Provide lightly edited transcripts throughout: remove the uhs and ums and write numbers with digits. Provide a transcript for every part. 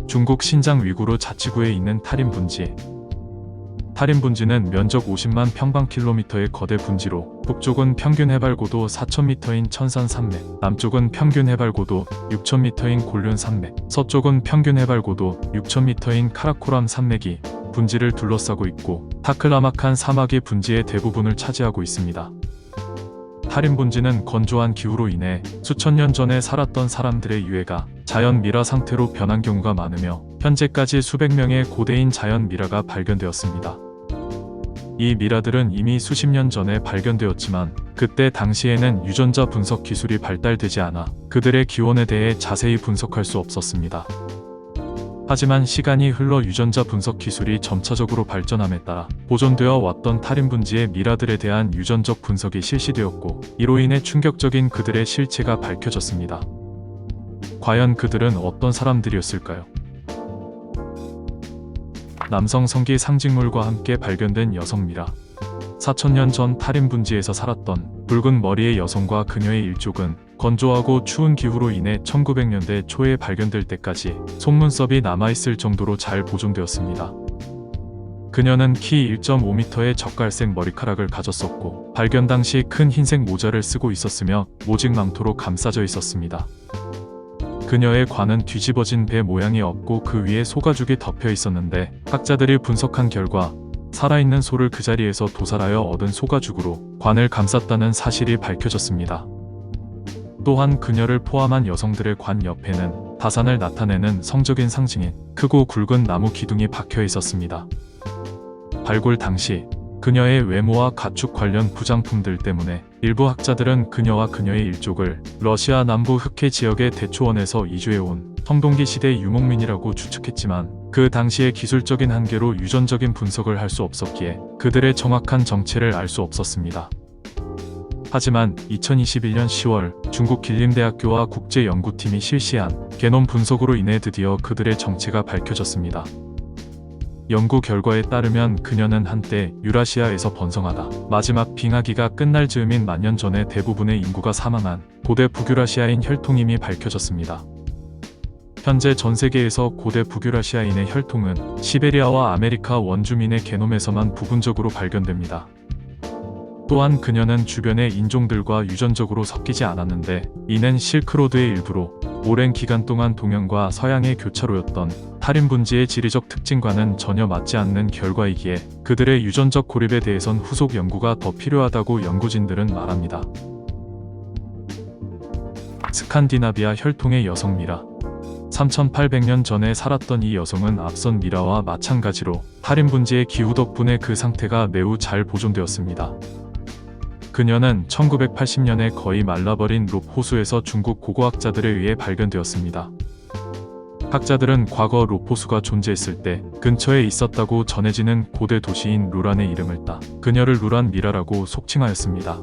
중국 신장 위구르 자치구에 있는 타린 분지. 타린 분지는 면적 50만 평방킬로미터의 거대 분지로 북쪽은 평균 해발고도 4,000m인 천산 산맥, 남쪽은 평균 해발고도 6,000m인 곤륜 산맥, 서쪽은 평균 해발고도 6,000m인 카라코람 산맥이 분지를 둘러싸고 있고 타클라마칸 사막이 분지의 대부분을 차지하고 있습니다. 타린 분지는 건조한 기후로 인해 수천 년 전에 살았던 사람들의 유해가 자연 미라 상태로 변한 경우가 많으며 현재까지 수백 명의 고대인 자연 미라가 발견되었습니다. 이 미라들은 이미 수십 년 전에 발견되었지만 그때 당시에는 유전자 분석 기술이 발달되지 않아 그들의 기원에 대해 자세히 분석할 수 없었습니다. 하지만 시간이 흘러 유전자 분석 기술이 점차적으로 발전함에 따라 보존되어 왔던 타린 분지의 미라들에 대한 유전적 분석이 실시되었고 이로 인해 충격적인 그들의 실체가 밝혀졌습니다. 과연 그들은 어떤 사람들이었을까요? 남성 성기 상징물과 함께 발견된 여성 미라. 4,000년 전 타린 분지에서 살았던 붉은 머리의 여성과 그녀의 일족은 건조하고 추운 기후로 인해 1900년대 초에 발견될 때까지 속눈썹이 남아있을 정도로 잘 보존되었습니다. 그녀는 키 1.5m의 젓갈색 머리카락을 가졌었고 발견 당시 큰 흰색 모자를 쓰고 있었으며 모직 망토로 감싸져 있었습니다. 그녀의 관은 뒤집어진 배 모양이 없고 그 위에 소가죽이 덮여 있었는데 학자들이 분석한 결과 살아있는 소를 그 자리에서 도살하여 얻은 소가죽으로 관을 감쌌다는 사실이 밝혀졌습니다. 또한 그녀를 포함한 여성들의 관 옆에는 다산을 나타내는 성적인 상징인 크고 굵은 나무 기둥이 박혀 있었습니다. 발굴 당시 그녀의 외모와 가축 관련 부장품들 때문에 일부 학자들은 그녀와 그녀의 일족을 러시아 남부 흑해 지역의 대초원에서 이주해온 청동기 시대 유목민이라고 추측했지만 그 당시의 기술적인 한계로 유전적인 분석을 할 수 없었기에 그들의 정확한 정체를 알 수 없었습니다. 하지만 2021년 10월 중국 길림대학교와 국제연구팀이 실시한 게놈 분석으로 인해 드디어 그들의 정체가 밝혀졌습니다. 연구 결과에 따르면 그녀는 한때 유라시아에서 번성하다 마지막 빙하기가 끝날 즈음인 만년 전에 대부분의 인구가 사망한 고대 북유라시아인 혈통임이 밝혀졌습니다. 현재 전 세계에서 고대 북유라시아인의 혈통은 시베리아와 아메리카 원주민의 게놈에서만 부분적으로 발견됩니다. 또한 그녀는 주변의 인종들과 유전적으로 섞이지 않았는데 이는 실크로드의 일부로 오랜 기간 동안 동양과 서양의 교차로였던 타린 분지의 지리적 특징과는 전혀 맞지 않는 결과이기에 그들의 유전적 고립에 대해선 후속 연구가 더 필요하다고 연구진들은 말합니다. 스칸디나비아 혈통의 여성 미라. 3800년 전에 살았던 이 여성은 앞선 미라와 마찬가지로 타린 분지의 기후 덕분에 그 상태가 매우 잘 보존되었습니다. 그녀는 1980년에 거의 말라버린 롭 호수에서 중국 고고학자들에 의해 발견되었습니다. 학자들은 과거 롭 호수가 존재했을 때 근처에 있었다고 전해지는 고대 도시인 루란의 이름을 따 그녀를 루란 미라라고 속칭하였습니다.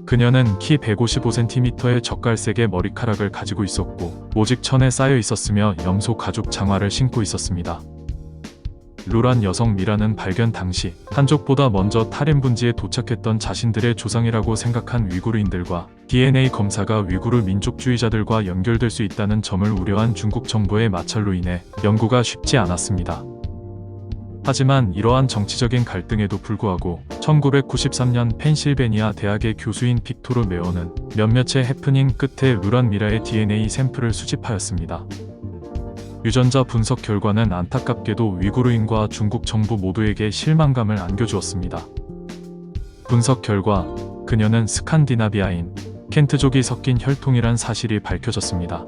그녀는 키 155cm의 젓갈색의 머리카락을 가지고 있었고 모직 천에 쌓여 있었으며 염소 가죽 장화를 신고 있었습니다. 루란 여성 미라는 발견 당시 한족보다 먼저 타린 분지에 도착했던 자신들의 조상이라고 생각한 위구르인들과 DNA 검사가 위구르 민족주의자들과 연결될 수 있다는 점을 우려한 중국 정부의 마찰로 인해 연구가 쉽지 않았습니다. 하지만 이러한 정치적인 갈등에도 불구하고 1993년 펜실베니아 대학의 교수인 빅토르 메어는 몇몇의 해프닝 끝에 루란 미라의 DNA 샘플을 수집하였습니다. 유전자 분석 결과는 안타깝게도 위구르인과 중국 정부 모두에게 실망감을 안겨주었습니다. 분석 결과 그녀는 스칸디나비아인 켄트족이 섞인 혈통이란 사실이 밝혀졌습니다.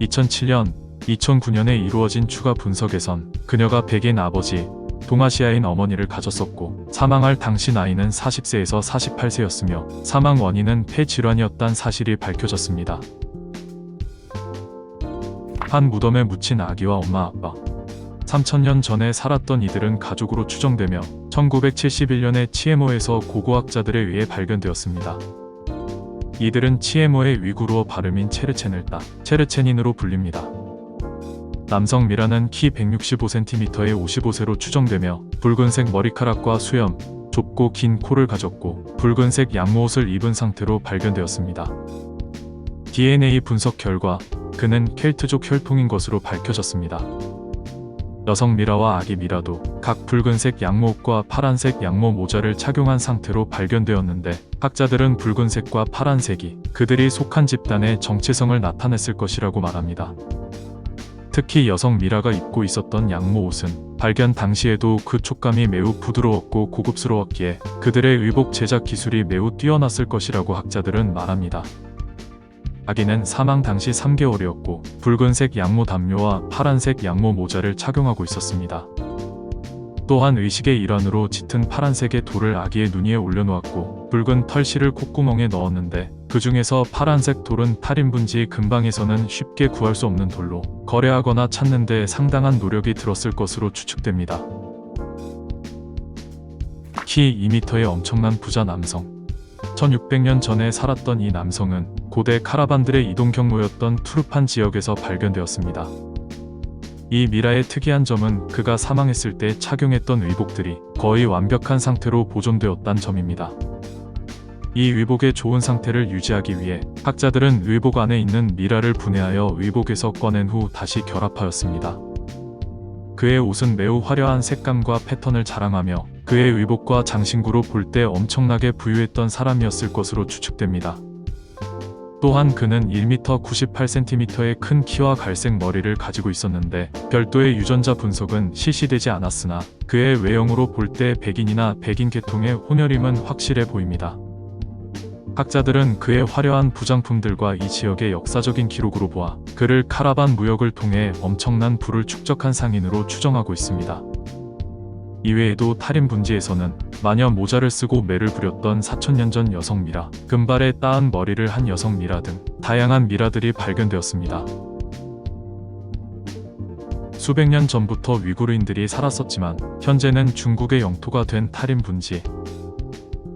2007년, 2009년에 이루어진 추가 분석에선 그녀가 백인 아버지, 동아시아인 어머니를 가졌었고 사망할 당시 나이는 40세에서 48세였으며 사망 원인은 폐질환이었다는 사실이 밝혀졌습니다. 한 무덤에 묻힌 아기와 엄마 아빠. 3000년 전에 살았던 이들은 가족으로 추정되며 1971년에 치에모에서 고고학자들에 의해 발견되었습니다. 이들은 치에모의 위구르어 발음인 체르첸을 따 체르첸인으로 불립니다. 남성 미라는 키 165cm에 55세로 추정되며 붉은색 머리카락과 수염, 좁고 긴 코를 가졌고 붉은색 양모옷을 입은 상태로 발견되었습니다. DNA 분석 결과 그는 켈트족 혈통인 것으로 밝혀졌습니다. 여성 미라와 아기 미라도 각 붉은색 양모옷과 파란색 양모 모자를 착용한 상태로 발견되었는데, 학자들은 붉은색과 파란색이 그들이 속한 집단의 정체성을 나타냈을 것이라고 말합니다. 특히 여성 미라가 입고 있었던 양모 옷은 발견 당시에도 그 촉감이 매우 부드러웠고 고급스러웠기에 그들의 의복 제작 기술이 매우 뛰어났을 것이라고 학자들은 말합니다. 아기는 사망 당시 3개월이었고 붉은색 양모 담요와 파란색 양모 모자를 착용하고 있었습니다. 또한 의식의 일환으로 짙은 파란색의 돌을 아기의 눈 위에 올려놓았고 붉은 털실을 콧구멍에 넣었는데, 그 중에서 파란색 돌은 탈인분지 근방에서는 쉽게 구할 수 없는 돌로 거래하거나 찾는 데 상당한 노력이 들었을 것으로 추측됩니다. 키 2m의 엄청난 부자 남성. 1600년 전에 살았던 이 남성은 고대 카라반들의 이동 경로였던 투르판 지역에서 발견되었습니다. 이 미라의 특이한 점은 그가 사망했을 때 착용했던 의복들이 거의 완벽한 상태로 보존되었다는 점입니다. 이 의복의 좋은 상태를 유지하기 위해 학자들은 의복 안에 있는 미라를 분해하여 의복에서 꺼낸 후 다시 결합하였습니다. 그의 옷은 매우 화려한 색감과 패턴을 자랑하며 그의 의복과 장신구로 볼 때 엄청나게 부유했던 사람이었을 것으로 추측됩니다. 또한 그는 1m 98cm의 큰 키와 갈색 머리를 가지고 있었는데, 별도의 유전자 분석은 실시되지 않았으나 그의 외형으로 볼 때 백인이나 백인 계통의 혼혈임은 확실해 보입니다. 학자들은 그의 화려한 부장품들과 이 지역의 역사적인 기록으로 보아 그를 카라반 무역을 통해 엄청난 부를 축적한 상인으로 추정하고 있습니다. 이외에도 탈인 분지에서는 마녀 모자를 쓰고 매를 부렸던 4000년 전 여성 미라, 금발에 따은 머리를 한 여성 미라 등 다양한 미라들이 발견되었습니다. 수백 년 전부터 위구르인들이 살았었지만 현재는 중국의 영토가 된 탈인 분지.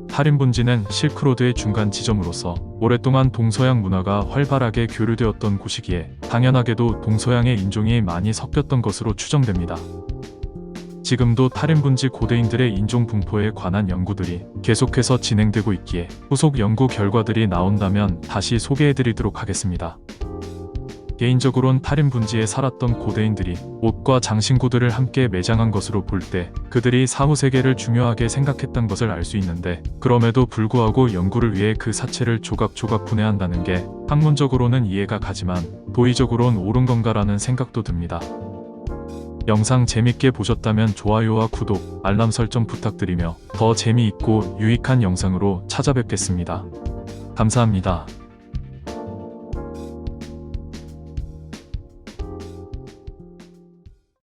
탈인 분지는 실크로드의 중간 지점으로서 오랫동안 동서양 문화가 활발하게 교류되었던 곳이기에 당연하게도 동서양의 인종이 많이 섞였던 것으로 추정됩니다. 지금도 탈인 분지 고대인들의 인종 분포에 관한 연구들이 계속해서 진행되고 있기에 후속 연구 결과들이 나온다면 다시 소개해드리도록 하겠습니다. 개인적으론 탈인 분지에 살았던 고대인들이 옷과 장신구들을 함께 매장한 것으로 볼 때 그들이 사후 세계를 중요하게 생각했던 것을 알 수 있는데, 그럼에도 불구하고 연구를 위해 그 사체를 조각조각 분해한다는 게 학문적으로는 이해가 가지만 도의적으론 옳은 건가라는 생각도 듭니다. 영상 재밌게 보셨다면 좋아요와 구독, 알람 설정 부탁드리며 더 재미있고 유익한 영상으로 찾아뵙겠습니다. 감사합니다.